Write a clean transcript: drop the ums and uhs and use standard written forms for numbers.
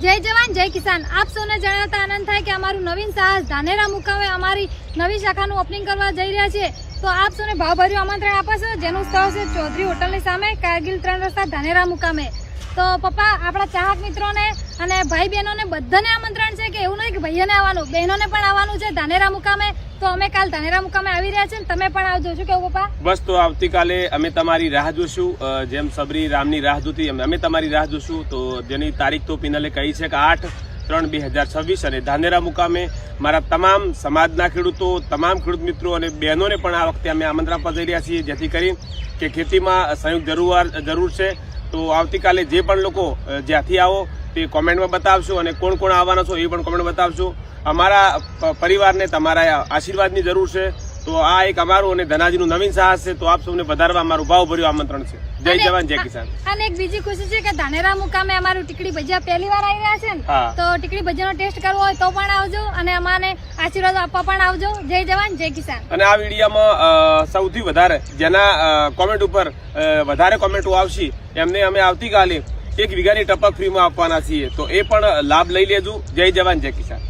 જય જવાન જય કિસાન। આપ સૌને જણાવતા આનંદ થાય કે અમારું નવીન સાહસ ધાનેરા મુકામે અમારી નવી શાખાનું ઓપનિંગ કરવા જઈ રહ્યા છે। તો આપ સૌને ભાવભર્યું આમંત્રણ આપશે, જેનું સ્થળ છે ચૌધરી હોટલની સામે, કારગિલ 3 રસ્તા, ધાનેરા મુકામે। તો પપ્પા, આપણા ચાહક મિત્રોને અને ભાઈ બહેનોને બધાને આમંત્રણ છે કે એવું નહીં કે ભાઈઓને આવવાનું, બહેનોને પણ આવવાનું છે ધાનેરા મુકામે। તો અમે કાલ ધાનેરા મુકામે આવી રહ્યા છે, તમે પણ આવજો। શું કેવું પપ્પા? બસ, તો આવતીકાલે અમે તમારી રાહ જોશું, જેમ સબરી રામની રાહ જોતી અમે તમારી રાહ જોશું। તો જેની તારીખ તો પિનલે કહી છે કે 8/3/2026 અને ધાનેરા મુકામે મારા તમામ સમાજના ખેડૂતો, તમામ ખેડૂત મિત્રો અને બહેનોને પણ આ વખતે અમે આમંત્રણ આપવા જઈ રહ્યા છીએ, જેથી કરી કે ખેતીમાં સંયુક્ત જરૂર છે। તો આવતીકાલે જે પણ લોકો જ્યાંથી આવો તે કોમેન્ટમાં બતાવશો અને કોણ કોણ આવવાના છો એ પણ કોમેન્ટ બતાવશો। અમારા પરિવારને તમારા આશીર્વાદની જરૂર છે। તો આ એક અમારું અને ધનાજીનું નવીન સાહસ છે। તો આપ સૌને વધારવા અમારું ભાવભર્યું આમંત્રણ છે। જય જવાન જય કિસાન। અને એક બીજી ખુશી છે કે ધાનેરા મુકામે અમારું ટીકડી ભજીયા પહેલી વાર આવી રહ્યા છે ને, તો ટીકડી ભજીયાનો ટેસ્ટ કરવો હોય તો પણ આવજો અને અમાને આશીર્વાદ આપવા પણ આવજો। જય જવાન જય કિસાન। અને આ વિડીયોમાં સૌથી વધારે જેના કોમેન્ટ ઉપર વધારે કોમેન્ટો આવશે એમને અમે આવતીકાલે 1 વીઘાની ટપક ફ્રીમાં આપવાના છીએ। તો એ પણ લાભ લઈ લેજો। જય જવાન જય કિસાન।